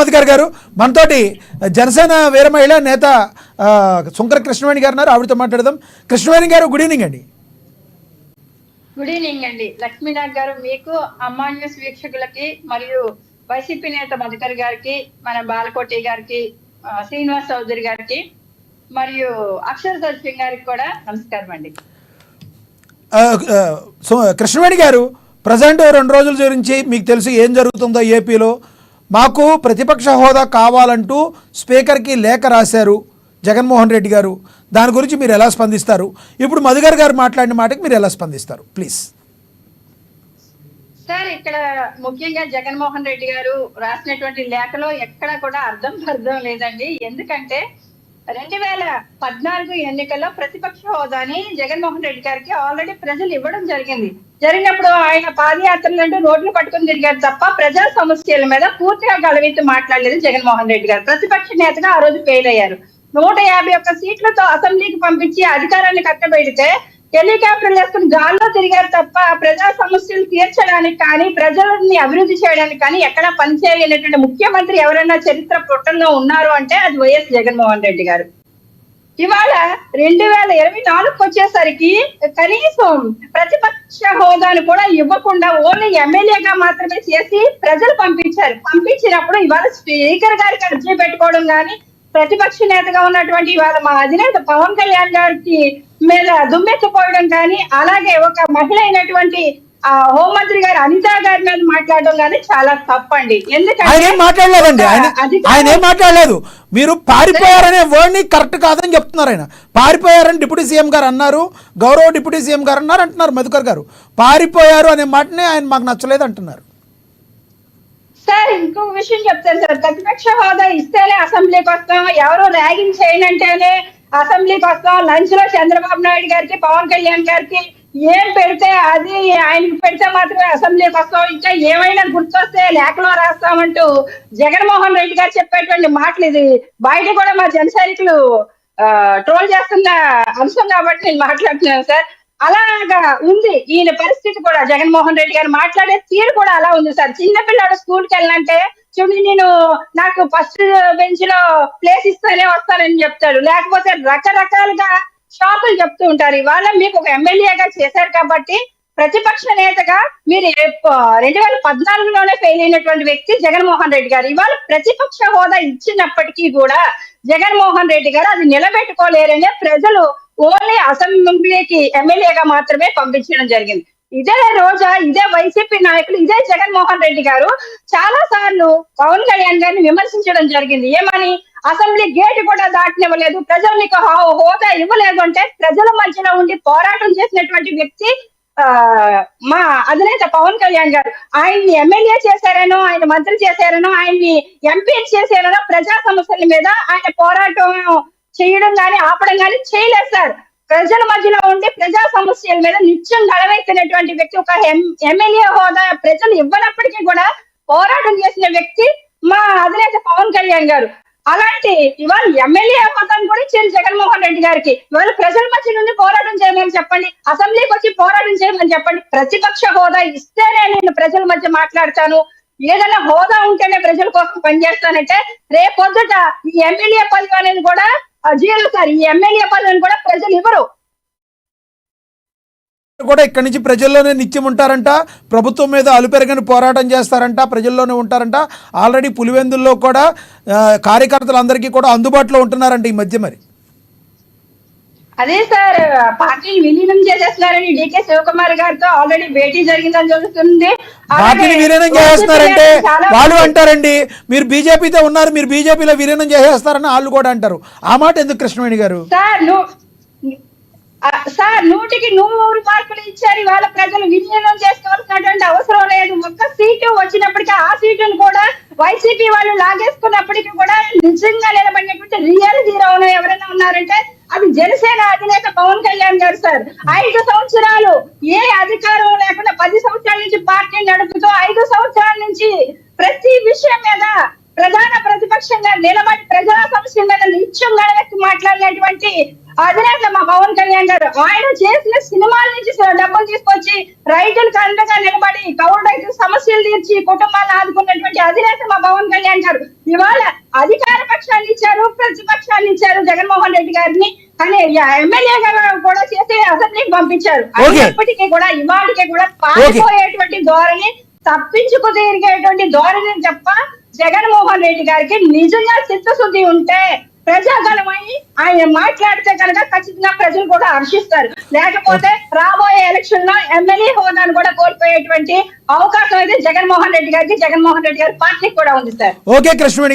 అధికారి గారు మనతోటి జనసేన వీర మహిళ నేత సుంకర కృష్ణవేణి గారు ఉన్నారు. ఆవిడతో మాట్లాడదాం. కృష్ణవేణి గారు, గుడ్ ఈవినింగ్ అండి. గుడ్ ఈవినింగ్ అండి. లక్ష్మీనాథ్ గారు, మీకు అమ్మా న్యూస్ వీక్షకులకి మరియు వైసీపీ నేత మధుకర్ గారికి, మన బాలకోటి గారికి, శ్రీనివాస్ చౌదరి గారికి మరియు అక్షర సత్యం గారికి కూడా నమస్కారం అండి. కృష్ణవేణి గారు, ప్రజెంట్ 2 రోజుల గురించి మీకు తెలుసు ఏం జరుగుతుందో ఏపీలో. మాకు ప్రతిపక్ష హోదా కావాలంటూ స్పీకర్కి లేఖ రాశారు జగన్మోహన్ రెడ్డి గారు. దాని గురించి మీరు ఎలా స్పందిస్తారు? ఇప్పుడు మధుకర్ గారు మాట్లాడిన మాటకి మీరు ఎలా స్పందిస్తారు ప్లీజ్? సార్, ఇక్కడ ముఖ్యంగా జగన్మోహన్ రెడ్డి గారు రాసినటువంటి లేఖలో ఎక్కడ కూడా అర్థం లేదండి. ఎందుకంటే 2014 ఎన్నికల్లో ప్రతిపక్ష హోదాని జగన్మోహన్ రెడ్డి గారికి ఆల్రెడీ ప్రజలు ఇవ్వడం జరిగినప్పుడు ఆయన పాదయాత్రలంటూ రోడ్లు పట్టుకుని తిరిగారు తప్ప ప్రజా సమస్యల మీద పూర్తిగా గళవెత్తి మాట్లాడలేదు జగన్మోహన్ రెడ్డి గారు. ప్రతిపక్ష నేతగా ఆ రోజు ఫెయిల్ అయ్యారు. 151 సీట్లతో అసెంబ్లీకి పంపించి అధికారాన్ని కట్టబెడితే హెలికాప్టర్లు వేసుకుని గాల్లో తిరిగారు తప్ప ప్రజా సమస్యలు తీర్చడానికి కానీ ప్రజలని అభివృద్ధి చేయడానికి కానీ ఎక్కడా పనిచేయలేనటువంటి ముఖ్యమంత్రి ఎవరైనా చరిత్ర పుటల్లో ఉన్నారు అంటే అది వైఎస్ జగన్మోహన్ రెడ్డి గారు. ఇవాళ 2024 వచ్చేసరికి కనీసం ప్రతిపక్ష హోదాను కూడా ఇవ్వకుండా ఓన్లీ ఎమ్మెల్యేగా మాత్రమే చేసి ప్రజలు పంపించినప్పుడు ఇవాళ స్పీకర్ గారికి అర్జీ పెట్టుకోవడం కానీ, ప్రతిపక్ష నేతగా ఉన్నటువంటి ఇవాళ మా అధినేత పవన్ కళ్యాణ్ గారికి మీద దుమ్మెత్తిపోవడం కానీ, అలాగే ఒక మహిళ అయినటువంటి హోంమంత్రి గారు అనిత గారి మీద మాట్లాడడం కానీ చాలా తప్పండి. ఎందుకంటే ఆయన ఏం మాట్లాడలేదు. మీరు పారిపోయారనే వర్డ్ ని కరెక్ట్ కాదని చెప్తున్నారు. ఆయన పారిపోయారని డిప్యూటీ సీఎం గారు అన్నారు, గౌరవ డిప్యూటీ సీఎం గారు అన్నారు అంటున్నారు మధుకర్ గారు. పారిపోయారు అనే మాటనే ఆయన మాకు నచ్చలేదు అంటున్నారు. సార్, ఇంకొక విషయం చెప్తాను సార్. ప్రతిపక్ష హోదా ఇస్తేనే అసెంబ్లీకి వస్తాం, ఎవరు ర్యాగింగ్ చేయనంటేనే అసెంబ్లీకి వస్తాం. లంచ్ లో చంద్రబాబు నాయుడు గారికి, పవన్ కళ్యాణ్ గారికి ఏం పెడితే అది ఆయనకి పెడితే మాత్రమే అసెంబ్లీకి వస్తాం, ఇంకా ఏమైనా గుర్తొస్తే లేఖలో రాస్తామంటూ జగన్మోహన్ రెడ్డి గారు చెప్పేటువంటి మాటలు ఇది బయట కూడా మా జన సైనికులు ట్రోల్ చేస్తున్న అంశం కాబట్టి నేను మాట్లాడుతున్నాను సార్. అలాగా ఉంది ఈయన పరిస్థితి కూడా. జగన్మోహన్ రెడ్డి గారు మాట్లాడే తీరు కూడా అలా ఉంది సార్. చిన్నపిల్లాడు స్కూల్కి వెళ్ళాలంటే చూడండి, నాకు ఫస్ట్ బెంచ్ లో ప్లేస్ ఇస్తేనే వస్తానని చెప్తాడు, లేకపోతే రకరకాలుగా షాకులు చెప్తూ ఉంటారు. ఇవాళ మీకు ఒక ఎమ్మెల్యేగా చేశారు కాబట్టి ప్రతిపక్ష నేతగా మీరు 2014లోనే ఫెయిల్ అయినటువంటి వ్యక్తి జగన్మోహన్ రెడ్డి గారు. ఇవాళ ప్రతిపక్ష హోదా ఇచ్చినప్పటికీ కూడా జగన్మోహన్ రెడ్డి గారు అది నిలబెట్టుకోలేరనే ప్రజలు ఓన్లీ అసెంబ్లీకి ఎమ్మెల్యేగా మాత్రమే పంపించడం జరిగింది. ఇదే రోజా, ఇదే వైసీపీ నాయకులు, ఇదే జగన్మోహన్ రెడ్డి గారు చాలా సార్లు పవన్ కళ్యాణ్ గారిని విమర్శించడం జరిగింది. ఏమని? అసెంబ్లీ గేట్ కూడా దాటనివ్వలేదు, ప్రజలు నీకు హోదా ఇవ్వలేదు అంటే ప్రజల మధ్యలో ఉండి పోరాటం చేసినటువంటి వ్యక్తి మా అధినేత పవన్ కళ్యాణ్ గారు. ఆయన్ని ఎమ్మెల్యే చేశారనో, ఆయన మంత్రి చేశారనో, ఆయన్ని ఎంపీ చేశారనో ప్రజా సమస్యల మీద ఆయన పోరాటం చేయడం కానీ ఆపడం కానీ చేయలేదు సార్. ప్రజల మధ్యలో ఉండి ప్రజా సమస్యల మీద నిత్యం గడవెత్తినటువంటి వ్యక్తి, ఒక ఎమ్మెల్యే హోదా ప్రజలు ఇవ్వనప్పటికీ కూడా పోరాటం చేసిన వ్యక్తి మా అధినేత పవన్ కళ్యాణ్ గారు. అలాంటి ఇవాళ ఎమ్మెల్యే హోదాను కూడా ఇచ్చారు జగన్మోహన్ రెడ్డి గారికి. ఇవాళ ప్రజల మధ్య నుండి పోరాటం చేయమని చెప్పండి, అసెంబ్లీకి వచ్చి పోరాటం చేయమని చెప్పండి. ప్రతిపక్ష హోదా ఇస్తేనే నేను ప్రజల మధ్య మాట్లాడతాను, ఏదైనా హోదా ఉంటేనే ప్రజల కోసం పనిచేస్తానంటే రేపొద్దుట ఈ ఎమ్మెల్యే పదవి అనేది కూడా జీరో సార్. ఈ ఎమ్మెల్యే పదవిని కూడా ప్రజలు ఇవ్వరు. కూడా ఇక్కడి నుంచి ప్రజల్లోనే నిత్యం ఉంటారంట, ప్రభుత్వం మీద అలుపెరగని పోరాటం చేస్తారంట, ప్రజల్లోనే ఉంటారంట. ఆల్రెడీ పులివెందుల్లో కూడా కార్యకర్తలందరికీ కూడా అందుబాటులో ఉంటున్నారంట ఈ మధ్య. మరి అదే సార్, పార్టీని విలీనం చేసేస్తున్నారని డీకే శివకుమార్ గారితో ఆల్రెడీ భేటీ జరిగిందని తెలుస్తుంది. పార్టీని విలీనం చేసేస్తున్నారంటే వాళ్ళు అంటారండి, మీరు బీజేపీతో ఉన్నారు, మీరు బీజేపీలో విలీనం చేసేస్తారని వాళ్ళు కూడా అంటారు. ఆ మాట ఎందుకు కృష్ణవేణి గారు? సార్ 100కి 100 మార్కులు ఇచ్చారు. ఇవాళ ప్రజలు విలీనం చేసుకోవాల్సినటువంటి అవసరం లేదు. ఒక్క సీటు వచ్చినప్పటికీ ఆ సీటును కూడా వైసీపీ వాళ్ళు లాగేసుకున్నప్పటికీ కూడా నిజంగా నిలబడినటువంటి రియల్ హీరో ఎవరైనా ఉన్నారంటే అది జనసేన అధినేత పవన్ కళ్యాణ్ గారు సార్. 5 సంవత్సరాలు ఏ అధికారం లేకుండా 10 సంవత్సరాల నుంచి పార్టీ నడుపుతూ 5 సంవత్సరాల నుంచి ప్రతి విషయం మీద ప్రధాన ప్రతిపక్షంగా నిలబడి ప్రజా సమస్యల మీద నిత్యం గడవెత్తి మాట్లాడినటువంటి అధినేత మా పవన్ కళ్యాణ్ గారు ఆయన చేసిన సినిమాల నుంచి డబ్బులు తీసుకొచ్చి రైతులకు అండగా నిలబడి కౌలు రైతుల సమస్యలు తీర్చి కుటుంబాలను ఆదుకున్నటువంటి అధినేత మా పవన్ కళ్యాణ్ గారు ఇవాళ అధికార పక్షాన్ని ఇచ్చారు, ప్రతిపక్షాన్ని ఇచ్చారు జగన్మోహన్ రెడ్డి గారిని, కానీ ఎమ్మెల్యే గారు కూడా చేసి అసెంబ్లీకి పంపించారు. అయినప్పటికీ కూడా ఇవాళకి కూడా పారిపోయేటువంటి ధోరణి, తప్పించుకు తిరిగేటువంటి ధోరణి తప్ప జగన్మోహన్ రెడ్డి గారికి నిజంగా చిత్తశుద్ధి ఉంటే ప్రజాగణమై ఆయన మాట్లాడితే కనుక ఖచ్చితంగా ప్రజలు కూడా హర్షిస్తారు. లేకపోతే రాబోయే ఎలక్షన్ లో ఎమ్మెల్యే హోదాను కూడా కోల్పోయేటువంటి అవకాశం అయితే జగన్మోహన్ రెడ్డి గారి పార్టీకి కూడా ఉంది సార్. ఓకే కృష్ణవేణి